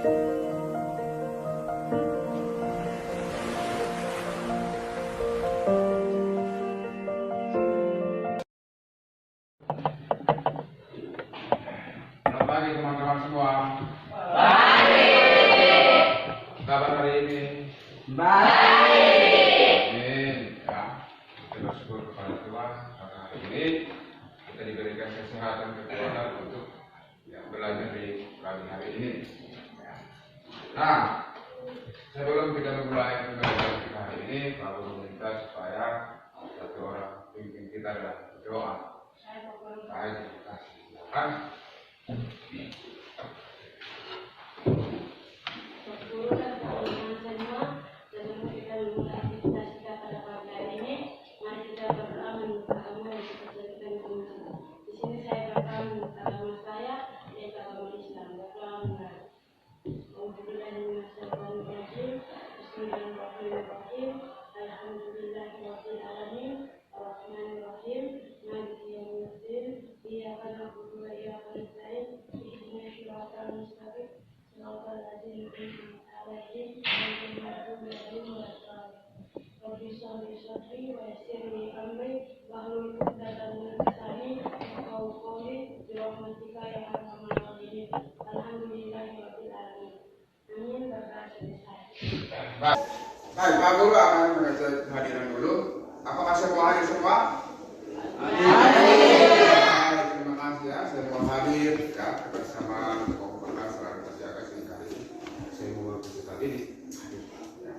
Selamat pagi teman-teman semua. Baik. Kabar hari ini? Baik. Amin. Ya, kita bersyukur kepada Tuhan karena hari ini kita diberikan kesehatan kekuatan untuk belajar di pagi hari ini. Ya. Nah, sebelum kita memulai pembelajaran kita hari ini, Pak Guru minta supaya satu orang pimpin kita dalam berdoa. Baik, kita silakan. Guru dan teman-teman semua, sebelum kita memulai aktivitas kita pada pagi hari ini, mari kita berdoa meminta agama yang kita jadikan kebenaran. Di sini saya berdoa meminta agama saya, yaitu agama Islam. Berdoa mulai. Alhamdulillahirrahmanirrahim. Bismillahirrahmanirrahim. Alhamdulillahirabbil alamin. Arrahmanirrahim. Maliki yaumiddin. Iyyaka na'budu wa iyyaka nasta'in. Ihdinas siratal mustaqim. Siratal ladzina an'amta 'alaihim ghairil maghdubi 'alaihim waladdallin. Rabbi shrah li sadri wa yassir li amri wahlul 'uqdatam min lisani yafqahu qawli bi rahmatika ya arhamar rahimin. Alhamdulillahirabbil alamin. Amin. Berdoa selesai. Baik, Pak Guru akan mengajak kehadiran dulu. Apakah semua hadir semua? Hadir. Terima kasih ya, semua hadir ya bersama pokok-pokok selalu terjaga sehingga hari ini saya mau bercerita ini. Ya.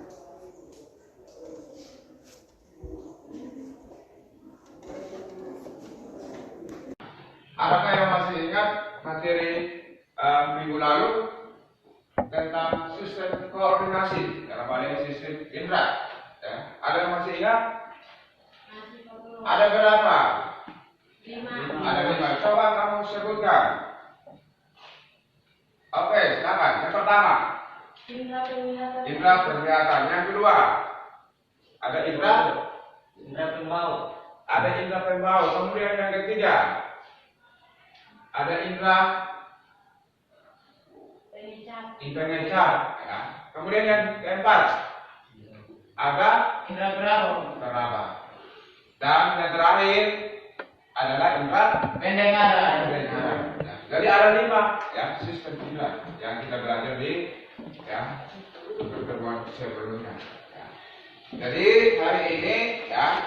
Adakah yang masih ingat materi minggu lalu tentang sistem koordinasi dalam hal ini sistem indera? Ya. Ada yang masih ingat? Ada berapa? 5. Ada 5. Coba kamu sebutkan. Oke, silakan. Yang pertama, Indra penglihatan. indera penglihatan. Yang kedua, ada indera pembau. Ada indera pembau. Kemudian yang ketiga, ada indera pengencar. Ya. Kemudian yang keempat, ada Indra peraba. peraba. Dan yang terakhir adalah indera Pendengaran. pendengaran. Ya. Jadi ada 5 ya sistem indera yang kita belajar di pertemuan sebelumnya. Ya. Jadi hari ini ya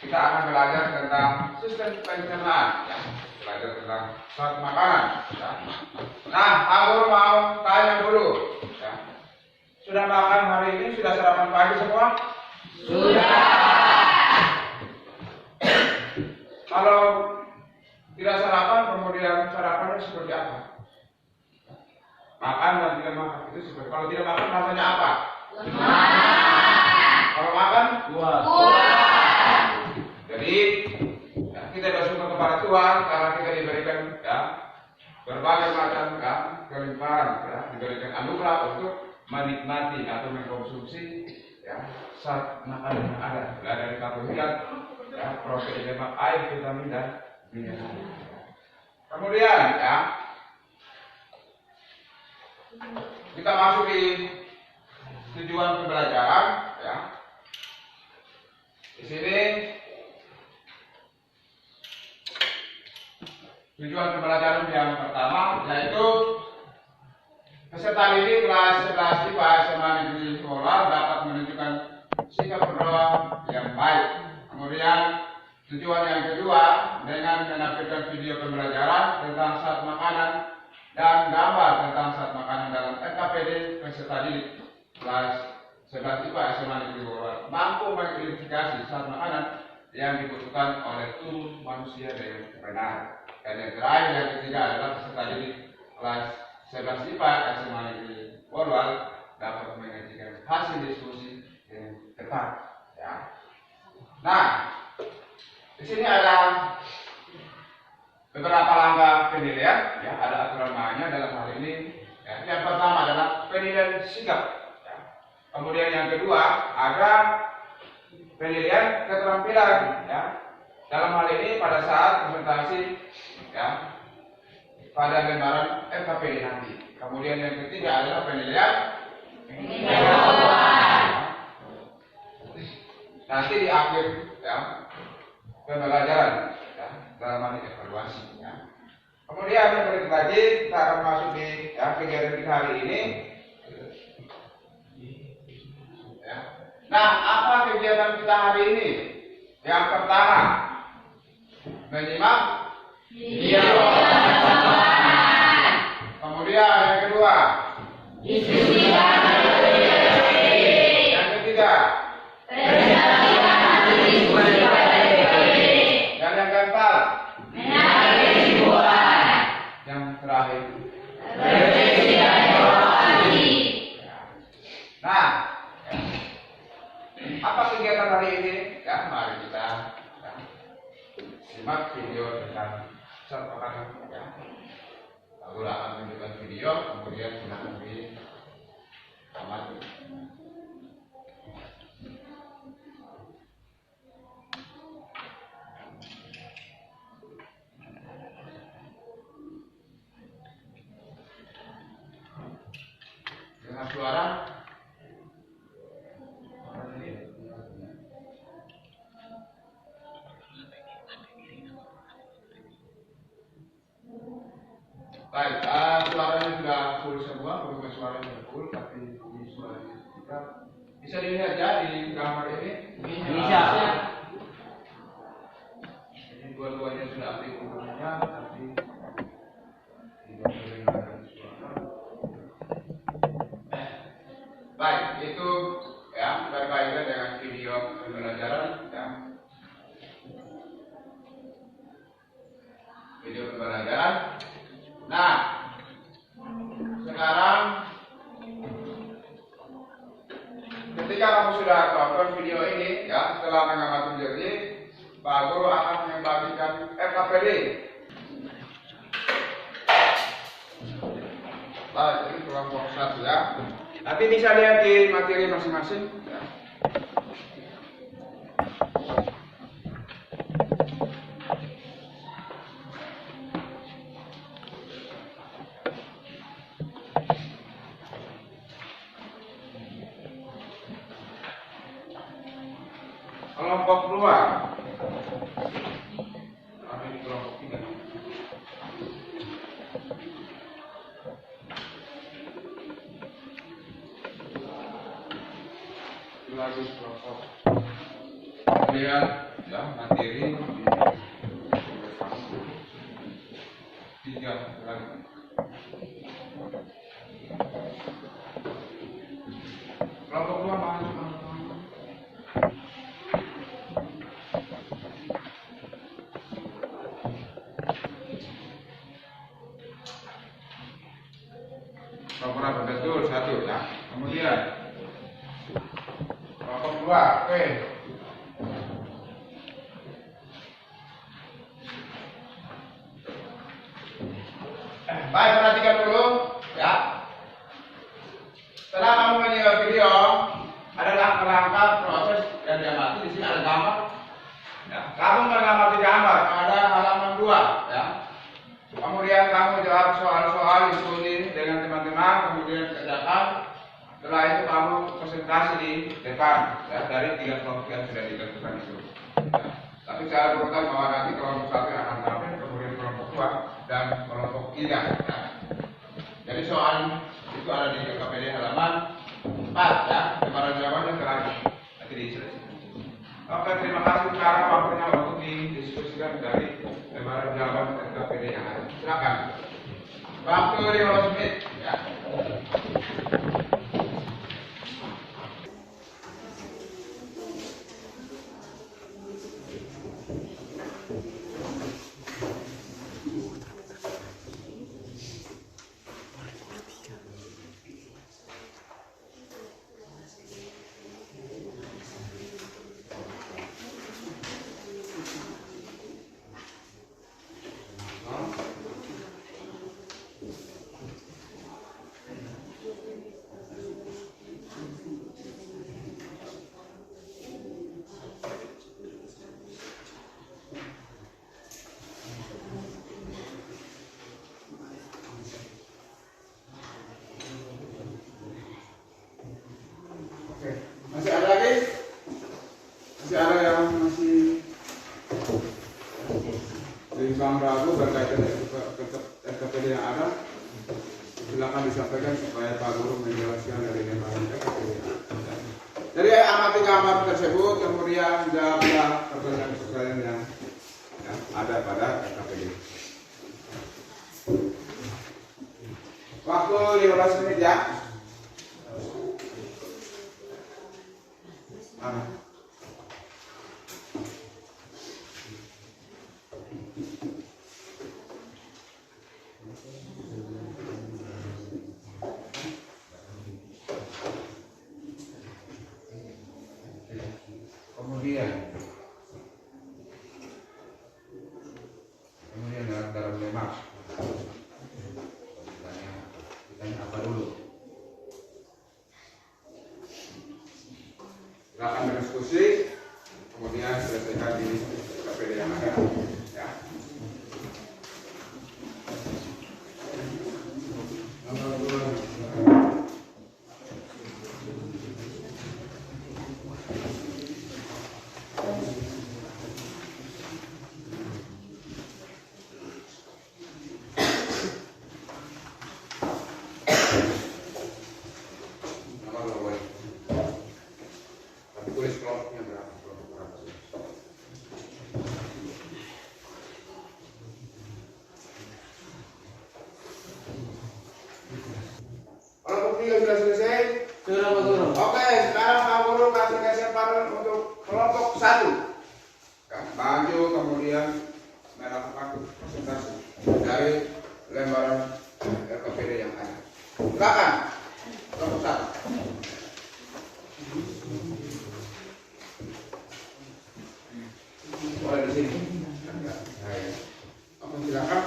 kita akan belajar tentang sistem pencernaan. Ya. Belajar tentang suatu makanan. Ya. Nah, aku mau tanya dulu. Ya. Sudah makan hari ini? Sudah sarapan pagi semua? Sudah. Kalau tidak sarapan, kemudian sarapannya seperti apa? Makan dan tidak makan itu seperti. Kalau tidak makan rasanya apa? Kalau makan, Kuat. Jadi ya, kita bersyukur kepada Tuhan karena kita diberikan berbagai macam kelimpahan, diberikan anugerah untuk menikmati atau mengkonsumsi zat makanan yang ada, mulai dari karbohidrat, protein, lemak, air, vitamin dan mineral. Kemudian kita masuk di tujuan pembelajaran. Di sini tujuan pembelajaran yang pertama yaitu peserta didik kelas 11 IPA SMA Negeri Sekolah dapat menunjukkan sikap berdoa yang baik. Kemudian tujuan yang kedua dengan menampilkan video pembelajaran tentang zat makanan dan gambar tentang zat makanan dalam NKPD peserta didik kelas 11 IPA SMA Negeri Sekolah mampu mengidentifikasi zat makanan yang dibutuhkan oleh tubuh manusia dengan benar. Dan yang terakhir yang ketiga adalah peserta didik kelas 11 IPA SMA Negeri Polwal dapat menyajikan hasil diskusi yang tepat. Ya. Nah, di sini ada beberapa langkah penilaian. Ya, ada aturan mainnya dalam hal ini. Ya. Yang pertama adalah penilaian sikap. Ya. Kemudian yang kedua ada penilaian keterampilan. Ya. Dalam hal ini pada saat presentasi, pada lembaran LKPD nanti. Kemudian yang ketiga adalah penilaian nanti di akhir ya, pembelajaran ya, dalam hal evaluasi ya. Kemudian yang berikut lagi kita akan masuk di ya, kegiatan kita hari ini ya. Nah, apa kegiatan kita hari ini? Yang pertama, menyimak Video. kemudian yang kedua, Diskusi. yang ketiga, dan yang keempat, yang terakhir. Nah, apa kegiatan hari ini? Ya, mari kita ya, simak video tentang serpakan ya. Lalu akan menunjukkan video, kemudian silakan diamati. Dengan suara baik, suaranya sudah full semua, volume suaranya sudah full, tapi ini suaranya tidak bisa dilihat ya di gambar ini. Bisa. Ini dua-duanya sudah aktif volumenya, tapi tidak terdengar suara. Baik, itu ya berkaitan dengan video pembelajaran ya. Video pembelajaran. Nah, sekarang ketika kamu sudah tonton video ini ya, setelah mengamati jadi Pak Guru akan membagikan RKPD. Baik, ini kelompok 1 ya. Nanti bisa lihat di materi masing-masing ya. Kelompok 2. Ini kelompok 3. Lagi kelompok. Kemudian ya materi di 3 lagi. Kelompok 2 mana? Kelompok betul 1 ya. Kemudian kelompok 2, oke. Baik, perhatikan dulu ya. Setelah kamu menyimak video, ada langkah-langkah proses yang diamati. Di sini ada gambar. Ya, kamu mengamati gambar pada halaman 2 ya. Kemudian kamu jawab soal-soal diskusi dengan teman-teman, kemudian kerjakan. Setelah itu kamu presentasi di depan ya, dari 3 kelompok yang sudah ditentukan itu. Ya. Tapi saya berkata bahwa nanti kelompok 1 yang akan tampil, kemudian kelompok 2 dan kelompok 3. Ya. Jadi soal itu ada di LKPD halaman 4 ya. Lembaran jawabannya terakhir nanti diselesaikan. Oke, terima kasih. Sekarang waktunya untuk didiskusikan dari lembaran jawaban LKPD yang ada. Silakan. Waktu 15 menit. Ya. disampaikan supaya Pak Guru menjelaskan dari gambaran KPD. Jadi amati gambar tersebut, kemudian jawablah pertanyaan yang ada pada KPD. Waktu 15 menit ya. Kemudian dalam lemak. Ditanya apa dulu? Silakan berdiskusi, kemudian selesaikan di KPD yang ada. Ya. Tulis kelompoknya berapa? Kelompok 3 sudah selesai? Sudah Pak Guru. Oke, sekarang Pak Guru kasih kesempatan untuk kelompok 1. Baju kemudian merah paku presentasi dari lembaran LKPD yang ada. Silakan kelompok 1. Boleh di sini. Oke, silakan.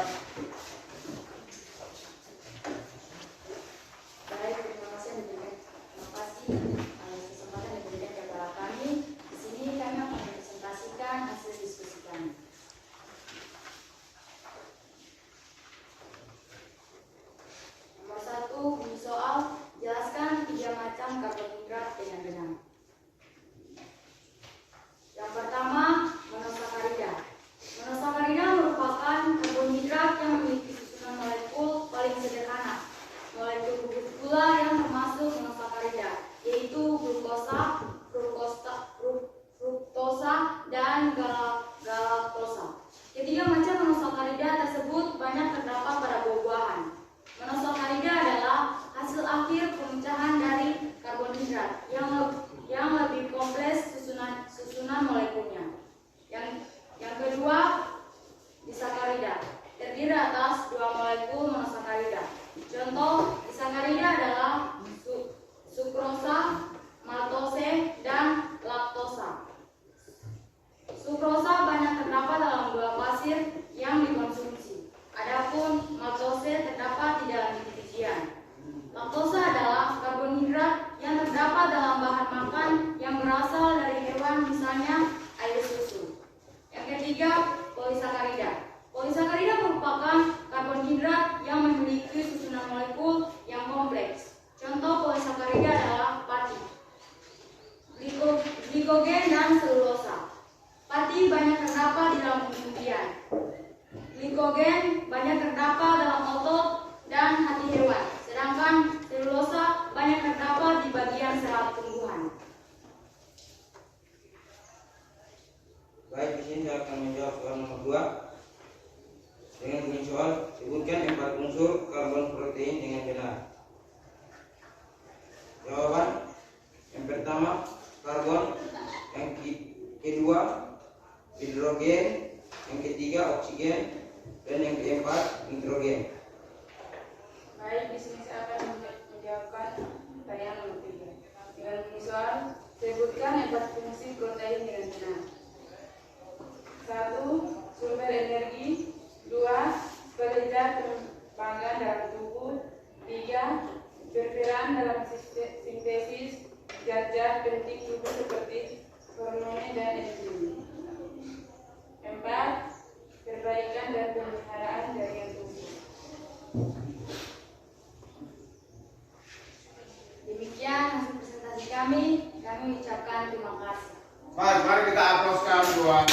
Baik, terima kasih atas kesempatan yang diberikan kepada kami. Di sini kami akan mempresentasikan hasil diskusi kami. Nomor 1, bunyi soal, jelaskan 3 macam karbohidrat dengan benar. Yang pertama, monosakarida. Monosakarida merupakan karbohidrat yang memiliki susunan molekul paling sederhana. Molekul gula yang termasuk monosakarida, yaitu glukosa, fruktosa, dan galaktosa. Ketiga macam monosakarida tersebut banyak terdapat pada buah-buahan. Monosakarida adalah hasil akhir pemecahan dari karbohidrat yang lebih kompleks susunan molekulnya. Yang kedua, disakarida, terdiri atas 2 molekul monosakarida. Contoh disakarida adalah sukrosa, maltose, dan laktosa. Sukrosa banyak terdapat dalam gula pasir yang dikonsumsi. Adapun maltose terdapat di dalam biji-bijian. Laktosa adalah karbohidrat yang terdapat dalam bahan makan yang berasal dari hewan, misalnya air susu. Yang ketiga, polisakarida. Polisakarida merupakan karbohidrat yang memiliki susunan molekul yang kompleks. Contoh polisakarida adalah pati, glikogen, dan selulosa. Pati banyak terdapat di dalam umbi-umbian. Glikogen banyak terdapat dalam otot dan hati hewan, sedangkan selulosa banyak terdapat di bagian serat tumbuhan. Baik, di sini saya akan menjawab soal nomor 2. Dengan bunyi soal, sebutkan 4 unsur karbon protein dengan benar. Jawaban: yang pertama karbon, yang kedua hidrogen, yang ketiga oksigen, dan yang keempat nitrogen. Baik, di sini saya akan menjawabkan pertanyaan nomor 3. Dengan bunyi soal, sebutkan 4 fungsi protein dengan benar. 1. Sumber energi. 2. Sebagai zat pengembangan dalam tubuh. 3. Berperan dalam sintesis zat-zat penting tubuh seperti hormon dan enzim. 4. Perbaikan dan pemeliharaan jaringan tubuh. Demikian hasil presentasi kami. Kami ucapkan terima kasih. Baik, mari kita aplauskan buat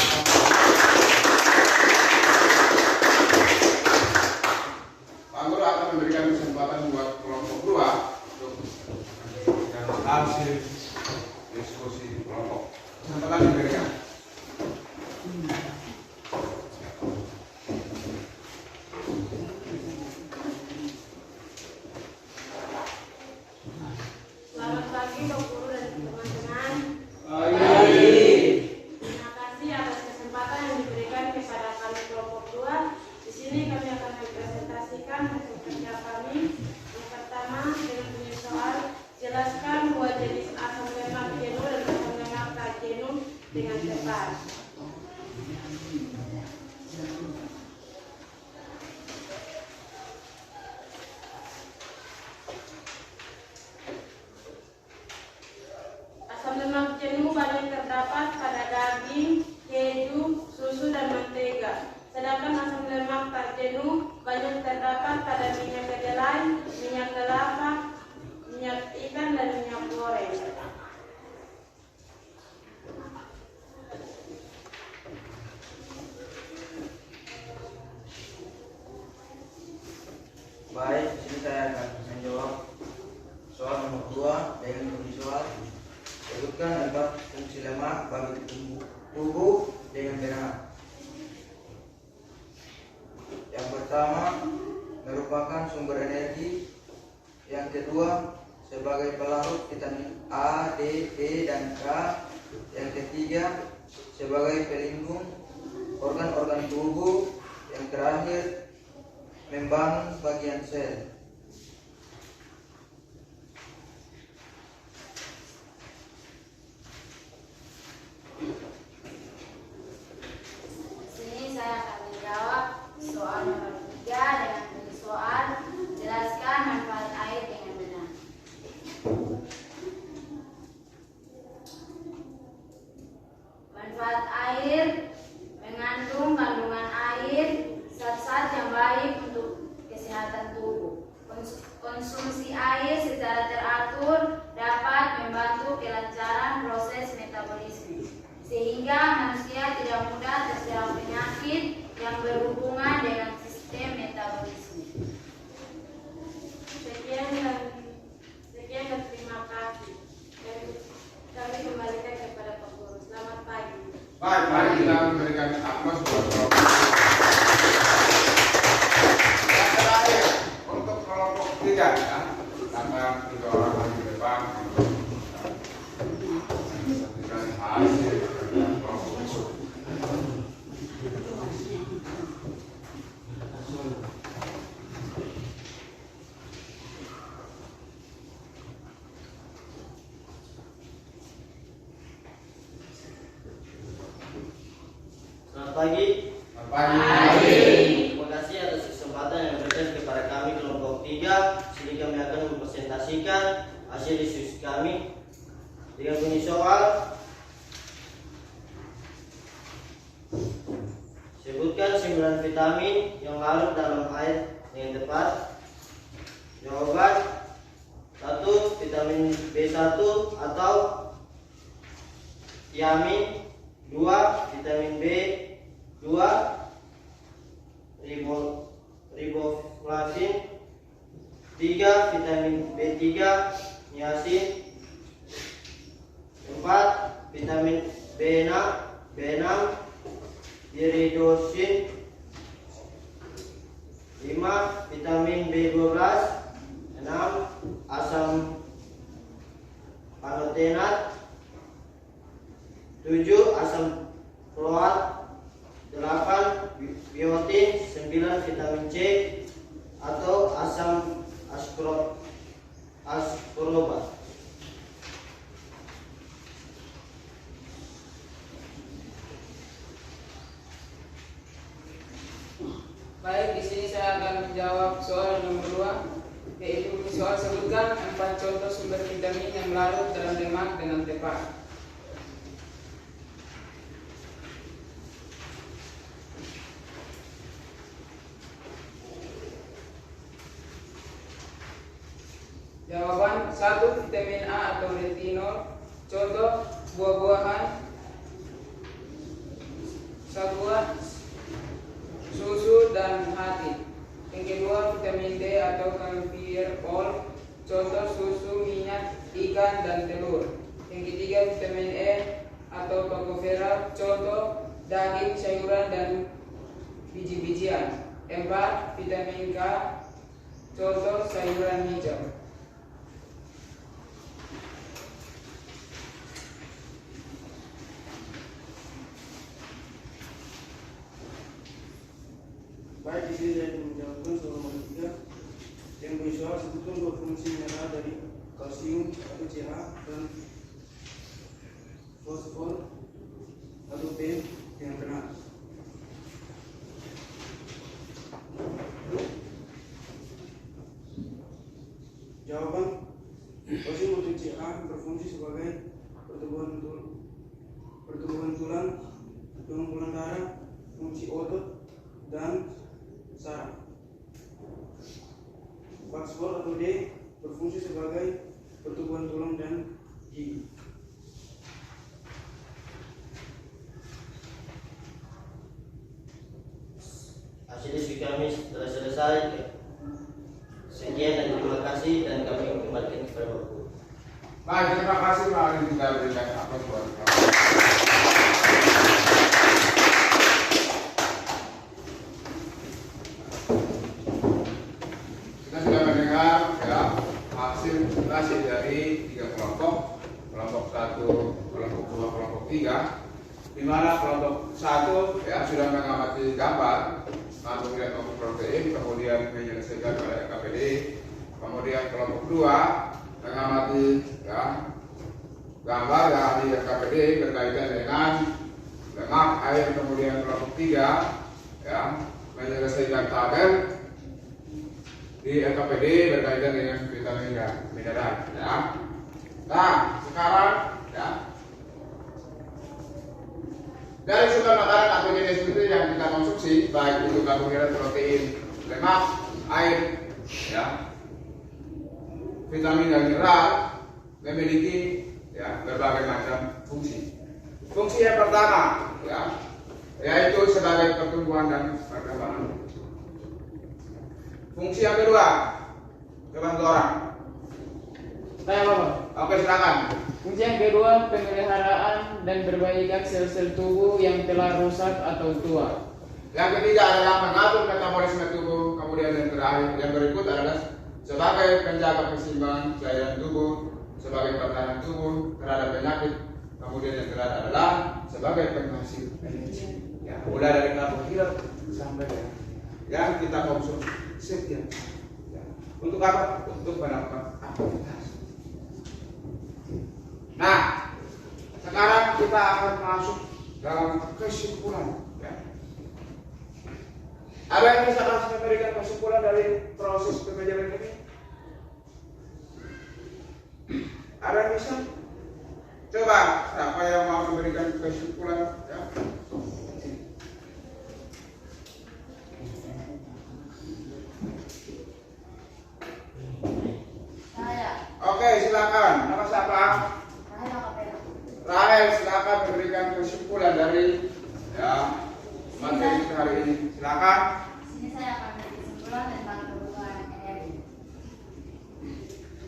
Pak Guru akan memberikan kesempatan buat kelompok hasil diskusi kelompok. Kesempatan diberikan. Selamat pagi Bapak Guru dan teman-teman. Terima kasih atas kesempatan yang diberikan kepada kami kelompok 2. Di sini kami akan mempresentasikan hasil kerja kami. Yang pertama dengan bunyi soal, jelaskan dua jenis asam lemak jenuh dan asam lemak tak jenuh dengan tepat. Asam lemak jenuh banyak terdapat pada daging, keju, susu, dan mentega. Sedangkan asam lemak tak jenuh banyak terdapat pada minyak kedelai, minyak kelapa, minyak ikan, dan minyak goreng. Baik, di sini saya akan menjawab soal nomor 2 dengan bunyi soal. Sebutkan 4 fungsi lemak bagi tubuh dengan benar. Yang pertama, merupakan sumber energi. Yang kedua, sebagai pelarut vitamin A, D, E, dan K. Yang ketiga, sebagai pelindung organ-organ tubuh. Yang terakhir, membangun bagian sel. Sini saya akan menjawab soal nomor 3 dengan bunyi soal, jelaskan manfaat air dengan benar. Manfaat air mengandung kandungan air, zat-zat yang baik untuk kesehatan tubuh. Konsumsi air secara teratur dapat membantu kelancaran proses metabolisme, sehingga manusia tidak mudah terserang penyakit yang berhubungan dengan sistem metabolisme. Sekian dan terima kasih. Dan kami kembalikan kepada Pak Guru. Selamat pagi. Baik, mari kita memberikan aplaus buat kelompok. Yang terakhir untuk kelompok 3 ya, karena 3 orang lagi di depan untuk menyaksikan hasil kerja kelompok besok. Selamat pagi. Selamat pagi. Terima kasih atas kesempatan yang diberikan kepada kami kelompok 3. Sini kami akan mempresentasikan hasil diskusi kami dengan bunyi soal. Sebutkan 9 vitamin yang larut dalam air dengan tepat. Jawaban: 1. Vitamin B1 atau tiamin. 2. Vitamin B2 riboflavin. 3. Vitamin B3 niacin. 4. Vitamin B6 iridosin. 5. Vitamin B12. 6. Asam panotenat. 7. Asam folat. 8. Biotin. 9. Vitamin C atau asam ascorbat. Baik, di sini saya akan menjawab soal nomor 2, yaitu soal sebutkan 4 contoh sumber vitamin yang larut dalam lemak dengan tepat. Jawaban: 1. Vitamin A atau retinol. Contoh: buah-buahan, saguan, susu, dan hati. Yang kedua, vitamin D atau kamphirol. contoh susu, minyak, ikan, dan telur. Yang ketiga vitamin E atau tocopherol, contoh daging, sayuran, dan biji-bijian. 4. Vitamin K, contoh sayuran hijau. Baik, di sini saya menjawabkan soal nomor 3 yang visual sebutkan dua fungsi mineral dari kalsium atau Ca dan fosfor atau P yang benar. Jawaban: kalsium atau Ca berfungsi sebagai pertumbuhan tulang, pengumpulan darah, fungsi otot dan saraf. Fosfor atau D berfungsi sebagai pertumbuhan tulang dan gigi. Hasil diskusi kami telah selesai. Sekian dan terima kasih, dan kami kembalikan kepada Bapak Guru. Baik, terima kasih. Mari kita berikan aplaus buat Bapak. Kita sudah mendengar ya hasil presentasi dari 3 kelompok 1, kelompok 2, kelompok 3, di mana kelompok 1 ya sudah mengamati gambar kemudian protein, kemudian menyelesaikan oleh KPD, kemudian kelompok 2 mengamati ya gambar dari KPD berkaitan dengan lemak, air, kemudian kelompok 3 ya menyelesaikan tabel di LKPD berkaitan dengan vitamin dan mineral ya. Nah, sekarang ya dari sumber makanan atau jenis itu yang kita konsumsi, baik itu karbohidrat, protein, lemak, air, ya, vitamin dan mineral, memiliki ya berbagai macam fungsi. Fungsi yang pertama, ya, yaitu sebagai pertumbuhan dan perkembangan. Fungsi yang kedua, kebantu orang. Saya Bapak. Oke, silakan. Fungsi yang kedua, pemeliharaan dan perbaikan sel-sel tubuh yang telah rusak atau tua. Yang ketiga adalah mengatur metabolisme tubuh. Kemudian yang terakhir, yang berikut adalah sebagai penjaga keseimbangan cairan tubuh, sebagai pertahanan tubuh terhadap penyakit. Kemudian yang terakhir adalah sebagai penghasil energi. Ya, mulai dari karbohidrat sampai yang kita konsumsi setiap hari. Ya. Untuk apa? Untuk melakukan aktivitas. Nah, sekarang kita akan masuk dalam kesimpulan. Ya. Ada yang bisa memberikan kesimpulan dari proses pembelajaran ini? Ada yang bisa? Coba, siapa yang mau memberikan kesimpulan? Ya. Saya. Oke, silakan. Nama siapa? Rahel, silakan memberikan kesimpulan dari ya materi hari ini. Silakan. Sini saya akan beri kesimpulan tentang kebutuhan energi.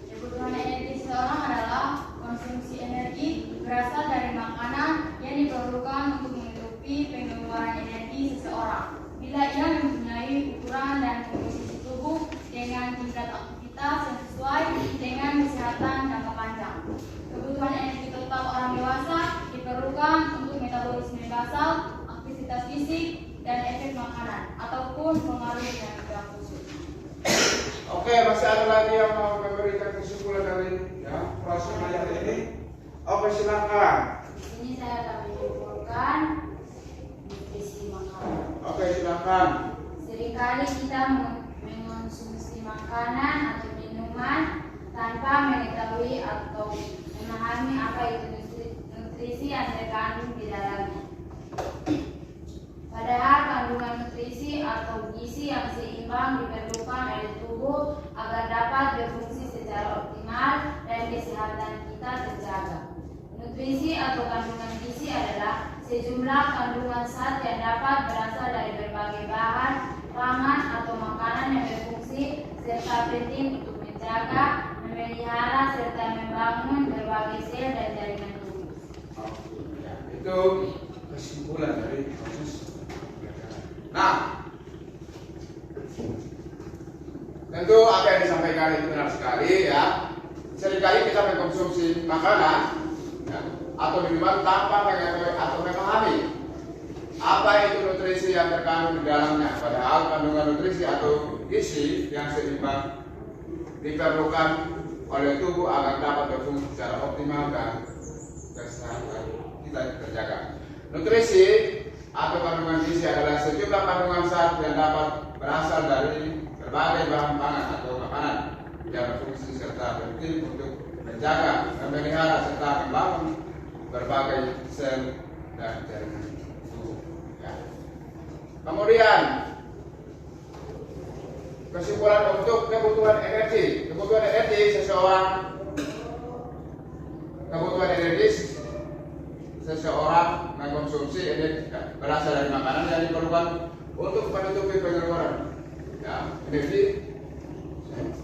Kebutuhan energi seseorang adalah konsumsi energi berasal dari makanan yang diperlukan untuk menutupi pengeluaran energi seseorang. Bila ia mempunyai ukuran dan komposisi tubuh dengan tingkat aktivitas yang sesuai dengan kesehatan jangka panjang. Kebutuhan energi total orang dewasa diperlukan untuk metabolisme basal, aktivitas fisik, dan efek makanan ataupun pengaruh yang khusus. Oke, masih ada lagi yang mau memberikan kesimpulan dari ya proses belajar ini? Oke, silakan. Di sini saya akan menyimpulkan nutrisi makanan. Oke, silakan. Seringkali kita mengonsumsi makanan atau minuman tanpa mengetahui atau memahami apa itu nutrisi yang terkandung di dalamnya. Padahal kandungan nutrisi atau gizi yang seimbang diperlukan oleh tubuh agar dapat berfungsi secara optimal dan kesehatan kita terjaga. Nutrisi atau kandungan gizi adalah sejumlah kandungan zat yang dapat berasal dari berbagai bahan pangan atau makanan yang berfungsi serta penting untuk menjaga, sekali ya, seringkali kita mengkonsumsi makanan ya, atau minuman tanpa mengetahui atau memahami apa itu nutrisi yang terkandung di dalamnya. Padahal kandungan nutrisi atau gizi yang seimbang diperlukan oleh tubuh agar dapat berfungsi secara optimal dan kesehatan kita terjaga. Nutrisi atau kandungan gizi adalah sejumlah kandungan zat yang dapat berasal dari berbagai bahan pangan atau makanan yang berfungsi serta penting untuk menjaga, memelihara serta membangun berbagai sel dan jaringan tubuh. Ya. Kemudian kesimpulan untuk kebutuhan energi. Kebutuhan energi seseorang mengkonsumsi energi berasal dari makanan yang diperlukan untuk menutupi pengeluaran ya, energi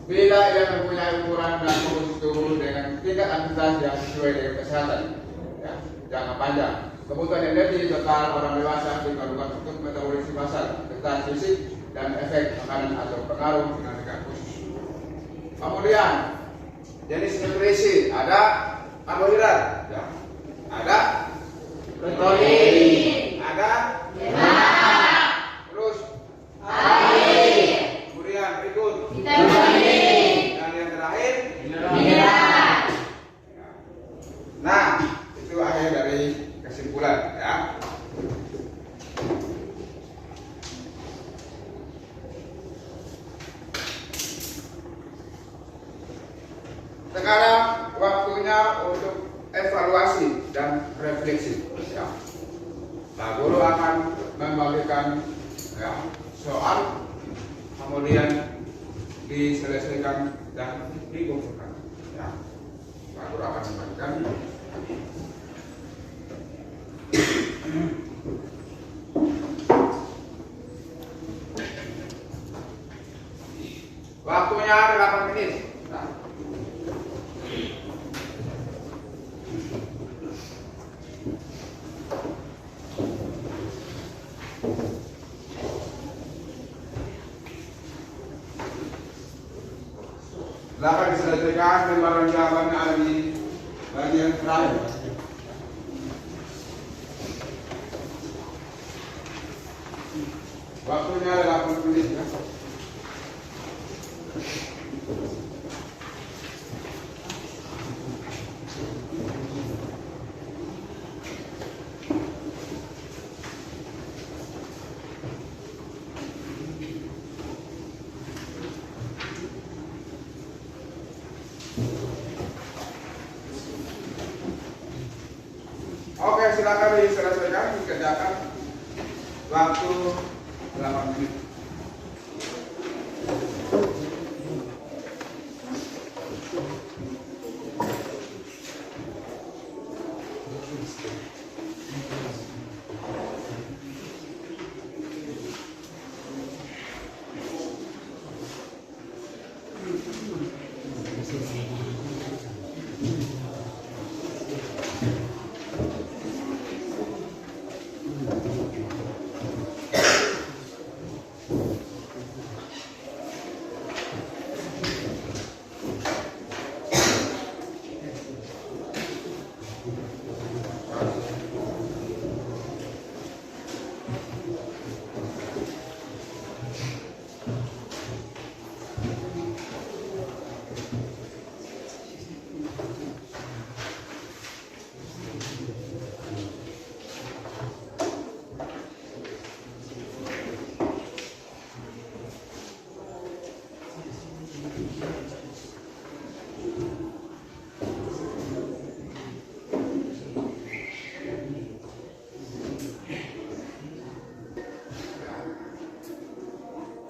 bila ia mempunyai ukuran dan komposisi tubuh dengan tingkat aktivitas yang sesuai dengan kesehatan ya, jangka panjang. Kebutuhan energi total orang dewasa diperlukan untuk metabolisme basal, aktivitas fisik dan efek makanan atau pengaruh dinamika khusus. Kemudian jenis nutrisi ada karbohidrat, ya. Ada protein, ada lemak, terus air, kemudian berikut vitamin, dan yang terakhir mineral. Nah, itu akhir dari kesimpulan, ya. Sekarang waktunya untuk evaluasi dan refleksi. Ya. Pak Guru akan membagikan ya, soal, kemudian diselesaikan dan dikumpulkan. Ya. Pak Guru akan membagikan. Waktunya 8 menit. Nah. Dapat diselesaikan lembaran jawaban ada di bagian terakhir. Waktunya 8 menit ya. Oke, silakan diselesaikan, dikerjakan. Waktu 8 menit.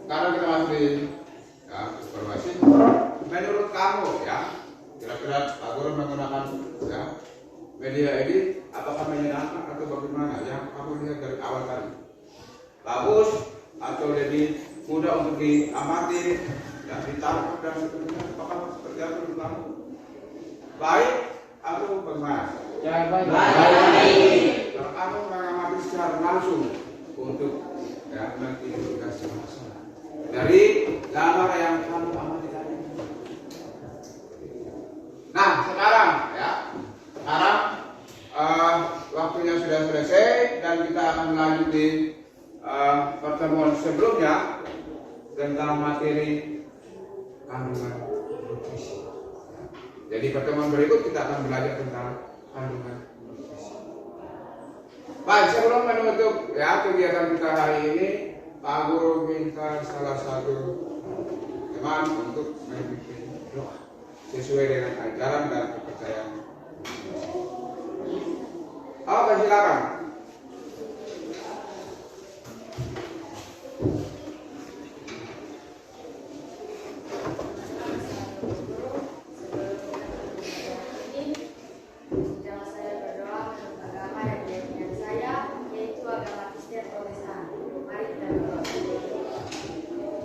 Sekarang kita masuk di ya, evaluasi. Menurut kamu ya, kira-kira Pak Guru menggunakan ya, media ini apakah menyenangkan atau bagaimana? Yang kamu lihat dari awal tadi bagus atau lebih mudah untuk diamati, ya, ditangkap dan seterusnya? Apakah seperti apa menurut kamu? Baik atau bagaimana? Ya, baik. Kalau kamu mengamati secara langsung untuk ya, mengidentifikasi masalah dari gambar yang kamu amati tadi, di pertemuan sebelumnya tentang materi kandungan nutrisi. Jadi pertemuan berikut kita akan belajar tentang kandungan nutrisi. Baik, sebelum menutup ya kegiatan kita hari ini, Pak Guru minta salah satu teman untuk memimpin doa sesuai dengan ajaran dan kepercayaan. Oke, silakan. Jangan saya berdoa menurut agama dan keyakinan saya, yaitu agama Kristen Protestan. Mari kita berdoa.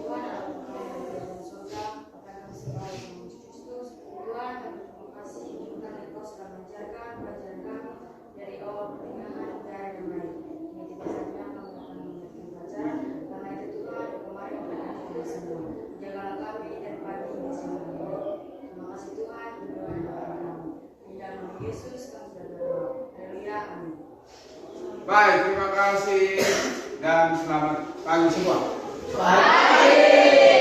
Tuhan, Allah Bapa surga, Bapa kami sembah Yesus Kristus. Tuhan, kami terima kasih karena Engkau sudah mengajarkan pelajaran kami dari awal pertengahan hingga yang baik. Ini tidak saja kami akan memberikan pelajaran, karena itu Tuhan kemarin memberkati kami semua. Jagalah kami dan pagi ini semua. Terima kasih Tuhan, berdoa dan kami. Di dalam nama Yesus kami sudah berdoa. Haleluya, amin. Baik, terima kasih dan selamat pagi semua. Baik.